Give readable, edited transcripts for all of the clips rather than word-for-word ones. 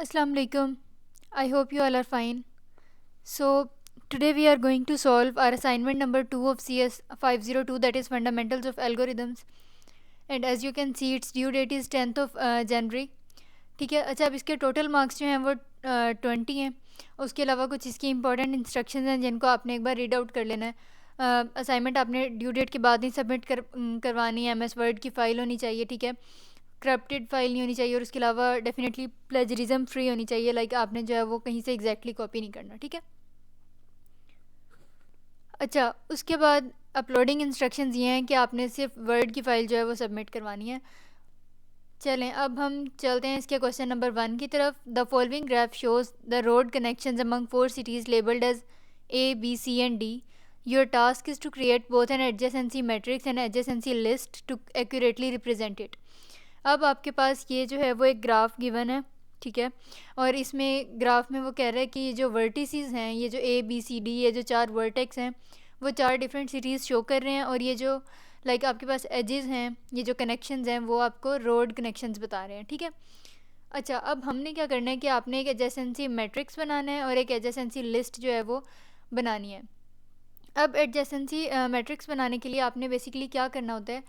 Assalamu alaikum. I hope you all are fine. So, today we are going to solve our assignment number 2 of CS 502, that is Fundamentals of Algorithms. And as you can see, its due date is 10th of January. ठीक है. अच्छा, अब इसके total marks जो हैं वो 20 हैं. उसके अलावा कुछ इसकी इंपॉर्टेंट इंस्ट्रक्शंस हैं जिनको आपने एक बार रीड आउट कर लेना है. असाइनमेंट आपने ड्यू डेट के बाद ही सबमिट करवानी है. MS वर्ड की फ़ाइल होनी चाहिए. ठीक है. करप्टेड फाइल नहीं होनी चाहिए और उसके अलावा डेफिनेटली प्लेजरिज्म फ्री होनी चाहिए. लाइक आपने जो है वो कहीं से एग्जैक्टली कॉपी नहीं करना. ठीक है. अच्छा, उसके बाद अपलोडिंग इंस्ट्रक्शंस ये हैं कि आपने सिर्फ वर्ड की फ़ाइल जो है वो सबमिट करवानी है. चलें, अब हम चलते हैं इसके क्वेश्चन नंबर 1 की तरफ. The following graph shows the road connections among 4 cities labelled as A, B, C and D. Your task is to create both an adjacency matrix and adjacency list to accurately represent it. अब आपके पास ये जो है वो एक graph given है. ठीक है. और इसमें ग्राफ में वो कह रहा है कि ये जो वर्टिसेस हैं, ये जो A, B, C, D, ये जो 4 वर्टेक्स हैं वो 4 डिफरेंट सिटीज़ शो कर रहे हैं. और ये जो लाइक आपके पास एजेस हैं, ये जो कनेक्शंस हैं वो आपको रोड कनेक्शंस बता रहे हैं. ठीक है. अच्छा, अब हमने क्या करना है कि आपने एक एडजेसेंसी मैट्रिक्स बनाना है और एक एडजेसेंसी लिस्ट जो है वो बनानी है. अब एडजेसेंसी मैट्रिक्स बनाने के लिए आपने बेसिकली क्या करना होता है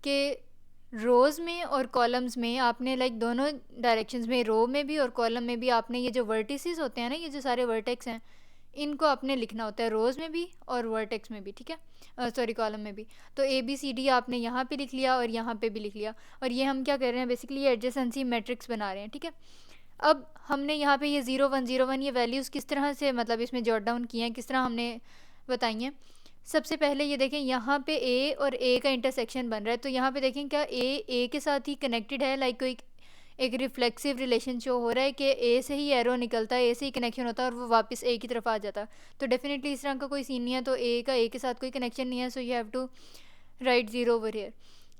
कि रोज़ में और कॉलम्स में आपने लाइक दोनों डायरेक्शंस में, रो में भी और कॉलम में भी, आपने ये जो वर्टिसेस होते हैं ना, ये जो सारे वर्टेक्स हैं, इनको आपने लिखना होता है रोज़ में भी और वर्टेक्स में भी. ठीक है. सॉरी, कॉलम में भी. तो A, B, C, D आपने यहाँ पे लिख लिया और यहाँ पे भी लिख लिया. और ये हम क्या कर रहे हैं, बेसिकली ये एडजेसेंसी मैट्रिक्स बना रहे हैं. ठीक है. अब हमने यहाँ पे ये 0 1 0 1 ये वैल्यूज़ किस तरह से मतलब इसमें जॉट डाउन किए हैं, किस तरह हमने बताई हैं. सबसे पहले ये देखें, यहाँ पे A और A का इंटरसेक्शन बन रहा है. तो यहाँ पे देखें क्या A के साथ ही कनेक्टेड है. लाइक कोई एक रिफ्लेक्सिव रिलेशन शो हो रहा है कि A से ही एरो निकलता है, A से ही कनेक्शन होता है और वो वापस A की तरफ आ जाता है. तो डेफिनेटली इस तरह का कोई सीन नहीं है. तो A के साथ कोई कनेक्शन नहीं है. So you have to write 0 over here.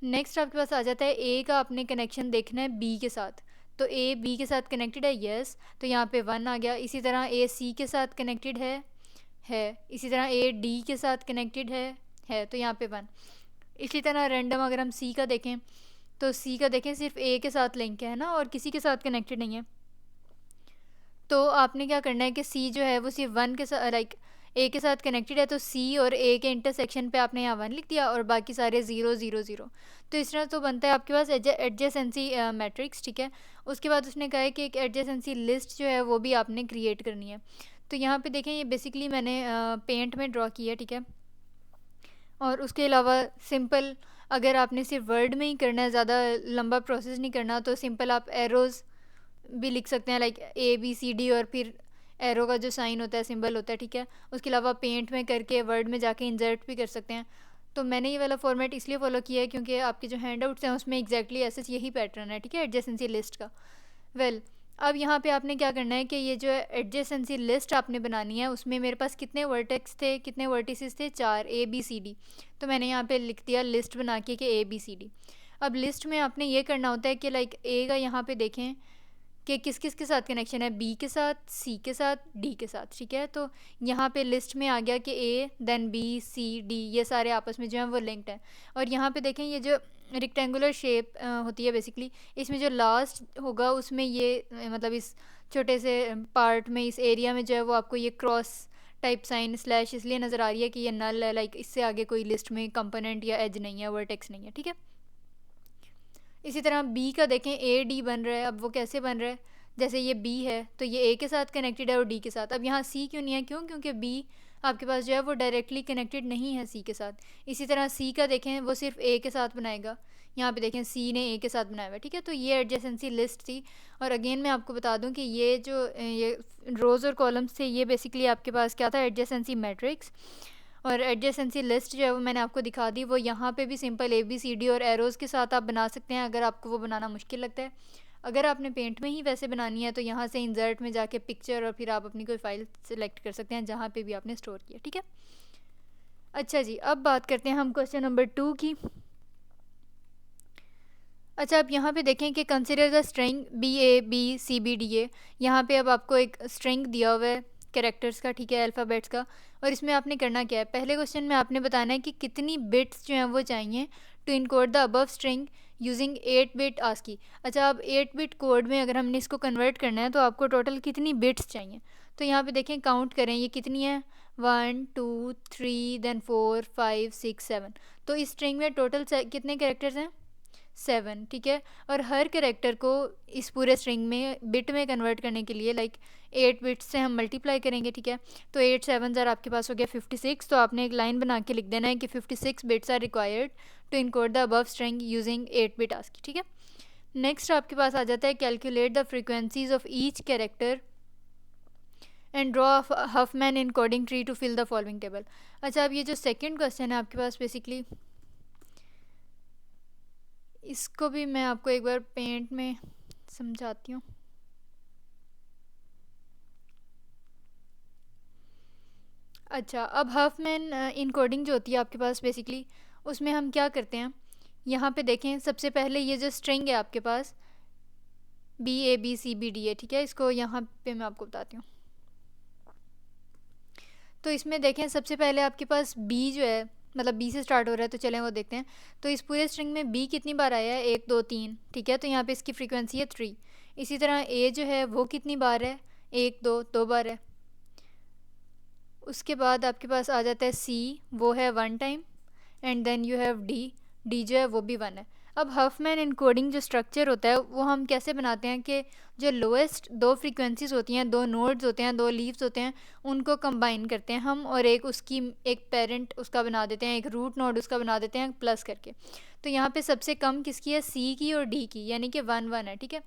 Next आपके पास आ जाता है A का आपने कनेक्शन देखना है B के साथ. तो A B के साथ कनेक्टेड है, यस. तो यहाँ पे 1 आ गया. इसी तरह A C के साथ कनेक्टेड है. इसी तरह A D के साथ कनेक्टेड है. तो यहाँ पे 1. इसी तरह रैंडम अगर हम C का देखें तो C का देखें सिर्फ A के साथ लिंक है ना, और किसी के साथ कनेक्टेड नहीं है. तो आपने क्या करना है कि C जो है वो सिर्फ 1 के साथ लाइक A के साथ कनेक्टेड है. तो C और A के इंटरसेक्शन पे आपने यहाँ 1 लिख दिया और बाकी सारे 0 0 0. तो इस तरह तो बनता है आपके पास एडजेसेंसी मैट्रिक्स. ठीक है. उसके बाद उसने कहा है कि एक एडजेसेंसी लिस्ट जो है वो भी आपने क्रिएट करनी है. तो यहाँ पे देखें, ये बेसिकली मैंने पेंट में ड्रॉ किया है. ठीक है. और उसके अलावा सिंपल अगर आपने सिर्फ वर्ड में ही करना है, ज़्यादा लंबा प्रोसेस नहीं करना, तो सिंपल आप एरोज़ भी लिख सकते हैं like A B C D और फिर एरो का जो साइन होता है, सिंबल होता है. ठीक है. उसके अलावा पेंट में करके वर्ड में जाके इंसर्ट भी कर सकते हैं. तो मैंने ये वाला फॉर्मेट इसलिए फॉलो किया है क्योंकि आपके जो हैंड आउट्स हैं उसमें एग्जैक्टली ऐसे यही पैटर्न है. ठीक है. एडजेसेंसी लिस्ट का. वेल, अब यहाँ पे आपने क्या करना है कि ये जो एडजेसेंसी लिस्ट आपने बनानी है उसमें मेरे पास कितने वर्टेक्स थे, कितने वर्टिसेस थे, 4 A B C D. तो मैंने यहाँ पे लिख दिया लिस्ट बना के कि A B C D. अब लिस्ट में आपने ये करना होता है कि लाइक A का यहाँ पे देखें कि किस किस के साथ कनेक्शन है, B के साथ, C के साथ, D के साथ. ठीक है. तो यहाँ पे लिस्ट में आ गया कि A then B C D ये सारे आपस में जो हैं वो लिंक्ड हैं. और यहाँ पे देखें, ये जो रेक्टेंगुलर शेप होती है बेसिकली, इसमें जो लास्ट होगा उसमें ये मतलब इस छोटे से पार्ट में, इस एरिया में जो है वो आपको ये क्रॉस टाइप साइन स्लैश इसलिए नज़र आ रही है कि ये नल है. लाइक इससे आगे कोई लिस्ट में कंपोनेंट या एज नहीं है, वर्टेक्स नहीं है. ठीक है. इसी तरह B का देखें, A D बन रहा है. अब वो कैसे बन रहा है, जैसे ये B है तो ये A के साथ कनेक्टेड है और D के साथ. अब यहाँ C क्यों नहीं है, क्योंकि B आपके पास जो है वो डायरेक्टली कनेक्टेड नहीं है C के साथ. इसी तरह C का देखें, वो सिर्फ A के साथ बनाएगा. यहाँ पे देखें C ने A के साथ बनाया हुआ है. ठीक है. तो ये एडजेसेंसी लिस्ट थी. और अगेन मैं आपको बता दूं कि ये जो ये रोज़ और कॉलम्स थे, ये बेसिकली आपके पास क्या था, एडजेसेंसी मैट्रिक्स. और एडजेसेंसी लिस्ट जो है वो मैंने आपको दिखा दी. वो यहाँ पे भी simple A B C D और एरोज़ के साथ आप बना सकते हैं अगर आपको वो बनाना मुश्किल लगता है. अगर आपने पेंट में ही वैसे बनानी है तो यहाँ से इंसर्ट में जाके पिक्चर और फिर आप अपनी कोई फ़ाइल सेलेक्ट कर सकते हैं जहाँ पे भी आपने स्टोर किया. ठीक है. अच्छा जी, अब बात करते हैं हम क्वेश्चन नंबर 2 की. अच्छा, अब यहाँ पे देखें कि कंसिडर द स्ट्रिंग BABCBDA. यहाँ पे अब आपको एक स्ट्रिंग दिया हुआ है कैरेक्टर्स का. ठीक है. अल्फ़ाबेट्स का. और इसमें आपने करना क्या है, पहले क्वेश्चन में आपने बताना है कि कितनी बिट्स जो हैं वो चाहिए to encode the above string using 8 bit ASCII. अच्छा, अब 8 बिट कोड में अगर हमने इसको कन्वर्ट करना है तो आपको टोटल कितनी बिट्स चाहिए? तो यहाँ पे देखें, काउंट करें ये कितनी है, 1 2 3 देन 4 5 6 7। तो इस स्ट्रिंग में टोटल कितने कैरेक्टर्स हैं? 7, ठीक है। और हर कैरेक्टर को इस पूरे स्ट्रिंग में बिट में कन्वर्ट करने के लिए 8 बिट्स से हम मल्टीप्लाई करेंगे, ठीक है। तो 8 7 ज़र आपके पास हो गया 56। तो आपने एक लाइन बना के लिख देना है कि 56 bits are required to encode the above string using 8 bit ASCII, ठीक है। नेक्स्ट आपके पास आ जाता है calculate the frequencies of each character and draw Huffman encoding tree to fill the following table. अच्छा, अब ये जो सेकेंड क्वेश्चन है आपके पास, बेसिकली इसको भी मैं आपको एक बार पेंट में समझाती हूँ। अच्छा, अब हफमैन इनकोडिंग जो होती है आपके पास, बेसिकली उसमें हम क्या करते हैं, यहाँ पे देखें, सबसे पहले ये जो स्ट्रिंग है आपके पास BABCBD है, ठीक है। इसको यहाँ पे मैं आपको बताती हूँ। तो इसमें देखें, सबसे पहले आपके पास B जो है, मतलब B से स्टार्ट हो रहा है, तो चलें वो देखते हैं। तो इस पूरे स्ट्रिंग में B कितनी बार आया है? 1 2 3, ठीक है। तो यहाँ पे इसकी फ्रीक्वेंसी है 3। इसी तरह A जो है वो कितनी बार है? 1 2 बार है। उसके बाद आपके पास आ जाता है C, वो है 1 time. And then you have D जो है वो भी 1 है। अब हफमैन इनकोडिंग जो स्ट्रक्चर होता है वो हम कैसे बनाते हैं कि जो लोएस्ट 2 फ्रीक्वेंसीज होती हैं, 2 नोड्स होते हैं, 2 लीव्स होते हैं, उनको कंबाइन करते हैं हम, और एक उसकी एक पेरेंट उसका बना देते हैं, एक रूट नोड उसका बना देते हैं प्लस करके। तो यहाँ पे सबसे कम किसकी है? C की और D की, यानी कि 1 1 है, ठीक है।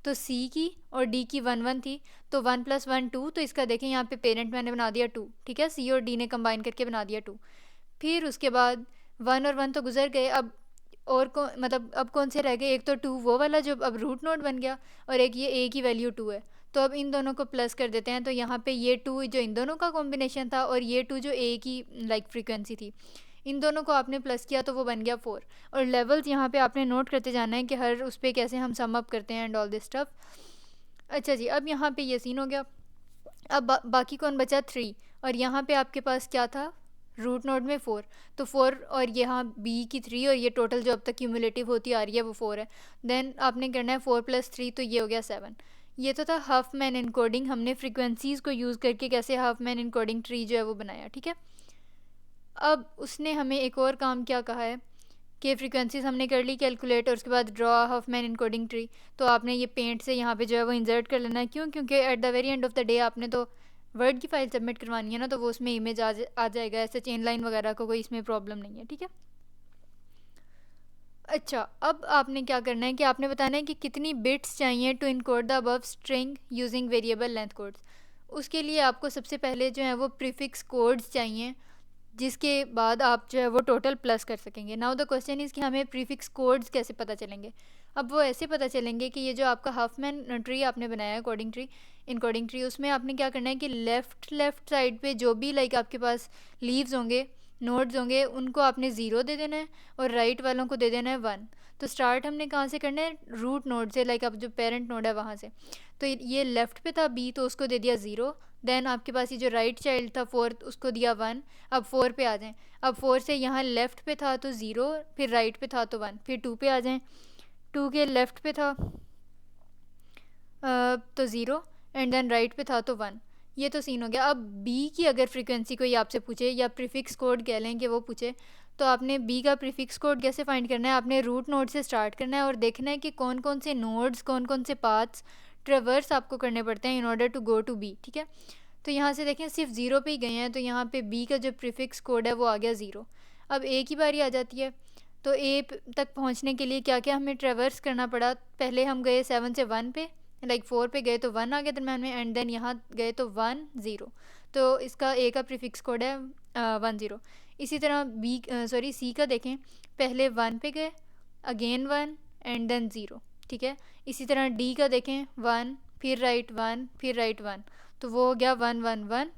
तो C की और D की 1 1 थी, तो 1 + 1 2। तो इसका देखें, यहाँ पे पेरेंट मैंने बना दिया 2, ठीक है। C और D ने कंबाइन करके बना दिया 2। फिर उसके बाद 1 और 1 तो गुजर गए, अब और मतलब अब कौन से रह गए? एक तो 2 वो वाला जो अब रूट नोड बन गया, और एक ये A की वैल्यू 2 है। तो अब इन दोनों को प्लस कर देते हैं। तो यहाँ पे ये 2 जो इन दोनों का कॉम्बिनेशन था, और ये 2 जो A की फ्रीक्वेंसी थी, इन दोनों को आपने प्लस किया तो वो बन गया 4। और लेवल्स यहाँ पे आपने नोट करते जाना है कि हर उस पर कैसे हम सम अप करते हैं एंड ऑल दिस स्टफ। अच्छा जी, अब यहाँ पे ये सीन हो गया। अब बाकी कौन बचा? 3। और यहाँ पे आपके पास क्या था? रूट नोड में 4। तो 4 और यहाँ B की 3, और ये टोटल जो अब तक क्यूमुलेटिव होती आ रही है वो 4 है। देन आपने करना है 4 + 3, तो ये हो गया 7। ये तो था हफमैन इनकोडिंग, हमने फ्रीक्वेंसीज़ को यूज़ करके कैसे हफमैन इनकोडिंग ट्री जो है वो बनाया, ठीक है। अब उसने हमें एक और काम क्या कहा है कि फ्रीक्वेंसीज हमने कर ली कैलकुलेट, और उसके बाद ड्रॉ हफमैन इनकोडिंग ट्री। तो आपने ये पेंट से यहाँ पे जो है वो इंसर्ट कर लेना है। क्यों? क्योंकि at the very end of the day आपने तो वर्ड की फाइल सबमिट करवानी है ना, तो वो उसमें इमेज आ जाएगा। ऐसे चेन लाइन वगैरह को कोई इसमें प्रॉब्लम नहीं है, ठीक है। अच्छा, अब आपने क्या करना है कि आपने बताना है कि कितनी बिट्स चाहिए to encode the above string using variable length codes. उसके लिए आपको सबसे पहले जो है वो प्रीफिक्स कोड्स चाहिए, जिसके बाद आप जो है वो टोटल प्लस कर सकेंगे। नाउ द क्वेश्चन इज़ कि हमें प्रीफिक्स कोड्स कैसे पता चलेंगे? अब वो ऐसे पता चलेंगे कि ये जो आपका हफमैन ट्री आपने बनाया है, इनकोडिंग ट्री, उसमें आपने क्या करना है कि लेफ़्ट साइड पे जो भी आपके पास लीव्स होंगे, नोड्स होंगे, उनको आपने 0 दे देना है, और राइट वालों को दे देना है 1। तो स्टार्ट हमने कहाँ से करना है? रूट नोड से, अब जो पेरेंट नोड है वहाँ से। तो ये लेफ़्ट पे था B, तो उसको दे दिया 0। देन आपके पास ये जो राइट चाइल्ड था 4, उसको दिया 1। अब 4 पे आ जाएं। अब 4 से यहाँ लेफ़्ट पे था तो 0, फिर राइट पे था तो 1, फिर 2 पे आ जाएं। 2 के लेफ़्ट पे था तो 0, एंड देन राइट पे था तो 1। ये तो सीन हो गया। अब B की अगर फ्रीक्वेंसी कोई आपसे पूछे, या प्रीफिक्स कोड कह लें कि वो पूछे, तो आपने B का प्रीफिक्स कोड कैसे फाइंड करना है? आपने रूट नोड से स्टार्ट करना है, और देखना है कि कौन कौन से नोड्स, कौन कौन से पाथ्स ट्रेवर्स आपको करने पड़ते हैं in order to go to B, ठीक है। तो यहाँ से देखें सिर्फ 0 पे ही गए हैं, तो यहाँ पे B का जो प्रीफिक्स कोड है वो आ गया 0। अब A की बारी आ जाती है। तो A तक पहुँचने के लिए क्या क्या हमें ट्रेवर्स करना पड़ा? पहले हम गए 7 से 1 पे, 4 पे गए तो 1 आ गया दरम्यान में, एंड देन यहाँ गए तो 1 0। तो इसका A का प्रीफिक्स कोड है 1 0। इसी तरह C का देखें, पहले 1 पे गए, अगेन 1, एंड देन 0, ठीक है। इसी तरह D का देखें, 1, फिर राइट 1, फिर राइट 1, तो वो हो गया 1 1 1।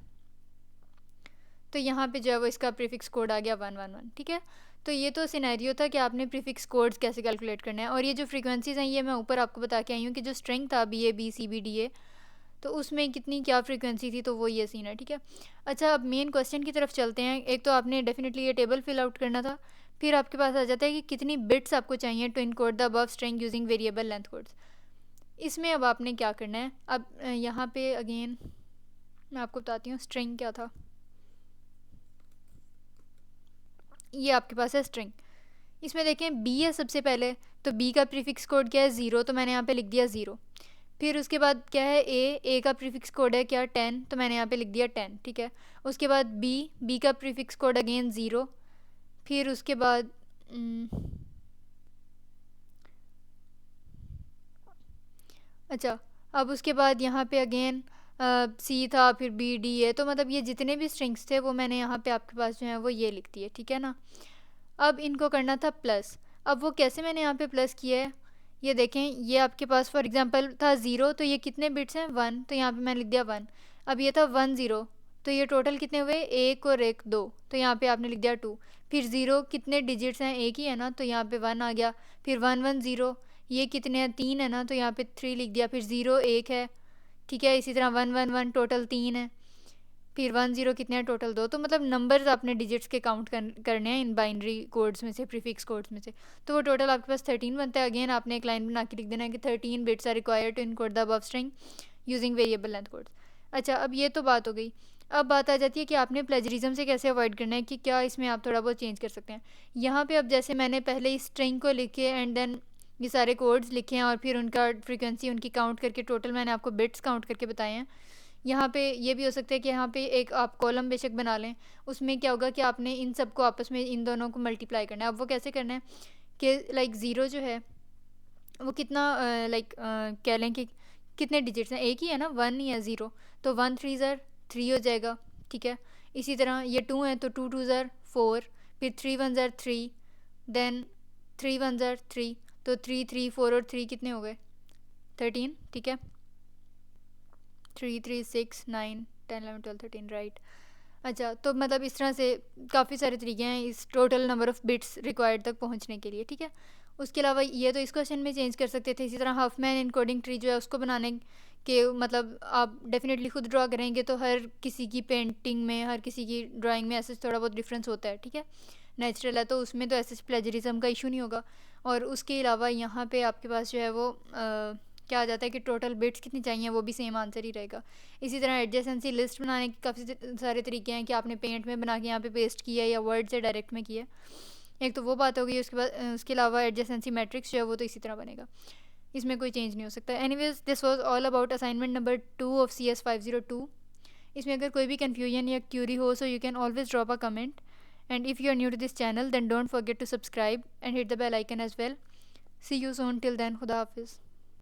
तो यहाँ पे जो है वो इसका प्रीफिक्स कोड आ गया 1 1 1, ठीक है। तो ये तो सिनेरियो था कि आपने प्रीफिक्स कोड्स कैसे कैलकुलेट करना है। और ये जो फ्रीक्वेंसीज़ हैं ये मैं ऊपर आपको बता के आई हूँ कि जो स्ट्रिंग था BABCBDA, तो उसमें कितनी क्या फ्रीक्वेंसी थी, तो वो ये सीन है, ठीक है। अच्छा, अब मेन क्वेश्चन की तरफ चलते हैं। एक तो आपने डेफिनेटली ये टेबल फिल आउट करना था, फिर आपके पास आ जाता है कि कितनी बिट्स आपको चाहिए to encode the above string using variable length codes. इसमें अब आपने क्या करना है, अब यहाँ पे अगेन मैं आपको बताती हूँ स्ट्रिंग क्या था। ये आपके पास है स्ट्रिंग, इसमें देखें बी है सबसे पहले, तो बी का प्रीफिक्स कोड क्या है 0, तो मैंने यहाँ पे लिख दिया 0। फिर उसके बाद क्या है ए का प्रीफिक्स कोड है क्या 10, तो मैंने यहाँ पे लिख दिया 10, ठीक है। उसके बाद बी का प्रीफिक्स कोड अगेन 0। फिर उसके बाद अच्छा, अब उसके बाद यहाँ पे अगेन सी था, फिर बी डी है, तो मतलब ये जितने भी स्ट्रिंग्स थे वो मैंने यहाँ पे आपके पास जो है वो ये लिख दिए, ठीक है ना। अब इनको करना था प्लस। अब वो कैसे मैंने यहाँ पे प्लस किया है, ये देखें, ये आपके पास फॉर एग्जांपल था 0, तो ये कितने बिट्स हैं 1, तो यहाँ पे मैंने लिख दिया 1। अब ये था 1 0, तो ये टोटल कितने हुए 1 और 1 2, तो यहाँ पे आपने लिख दिया 2। फिर 0 कितने डिजिट्स हैं, एक ही है ना, तो यहाँ पे 1 आ गया। फिर 1 1 0, ये कितने हैं 3 है ना, तो यहाँ पे 3 लिख दिया। फिर 0 1 है, ठीक है। इसी तरह 1 1 1 टोटल 3 है। फिर 1 0 कितने हैं टोटल 2, तो मतलब नंबर्स आपने डिजिट्स के काउंट करने हैं इन बाइनरी कोड्स में से, प्रीफिक्स कोड्स में से, तो वो टोटल आपके पास 13 बनता है। अगेन आपने एक लाइन बना के लिख देना है कि 13 bits are required to encode the above string using variable length codes. अच्छा, अब ये तो बात हो गई। अब बात आ जाती है कि आपने प्लेजरिज्म से कैसे अवॉइड करना है, कि क्या इसमें आप थोड़ा बहुत चेंज कर सकते हैं। यहाँ पे अब जैसे मैंने पहले इस स्ट्रिंग को लिखे एंड देन ये सारे कोड्स लिखे हैं और फिर उनका फ्रीक्वेंसी उनकी काउंट करके टोटल मैंने आपको बिट्स काउंट करके बताए हैं। यहाँ पे ये भी हो सकता है कि यहाँ पे एक आप कॉलम बेशक बना लें, उसमें क्या होगा कि आपने इन सबको आपस में इन दोनों को मल्टीप्लाई करना है। अब वो कैसे करना है कि लाइक ज़ीरो जो है वो कितना लाइक कह लें कि कितने डिजिट्स हैं, एक ही है ना, 1 ही है 0, तो 1 3 ज़र 3 हो जाएगा, ठीक है। इसी तरह ये 2 है तो 2 2 ज़र 4, फिर 3 1 ज़र 3, देन 3 1 ज़र 3, तो 3 3 4 और 3 कितने हो गए 13, ठीक है। 3 3 6 9 10 11 12 13, राइट। अच्छा, तो मतलब इस तरह से काफ़ी सारे तरीके हैं इस total number of bits required तक पहुंचने के लिए, ठीक है। उसके अलावा ये तो इस क्वेश्चन में चेंज कर सकते थे। इसी तरह हाफमैन इनकोडिंग ट्री जो है उसको बनाने के मतलब आप डेफिनेटली खुद ड्रा करेंगे तो हर किसी की पेंटिंग में, हर किसी की ड्राइंग में ऐसे थोड़ा बहुत डिफरेंस होता है, ठीक है, नेचुरल है, तो उसमें तो ऐसे प्लेजरिज्म का इशू नहीं होगा। और उसके अलावा यहाँ पे आपके पास जो है वो क्या आ जाता है कि टोटल बिट्स कितनी चाहिए, वो भी सेम आंसर ही रहेगा। इसी तरह एडजेसेंसी लिस्ट बनाने के काफ़ी सारे तरीके हैं कि आपने पेंट में बना के यहाँ पे पेस्ट किया है या वर्ड से डायरेक्ट में किया है। एक तो वो बात होगी। उसके बाद उसके अलावा एडजेसेंसी मैट्रिक्स जो है वो तो इसी तरह बनेगा, इसमें कोई चेंज नहीं हो सकता। Anyways, this was all about assignment number 2 of CS 502। इसमें अगर कोई भी कन्फ्यूजन या क्यूरी हो so you can always drop a comment, and if you are new to this channel then don't forget to subscribe and hit the bell icon as well. See you soon, till then, खुदा हाफिज़।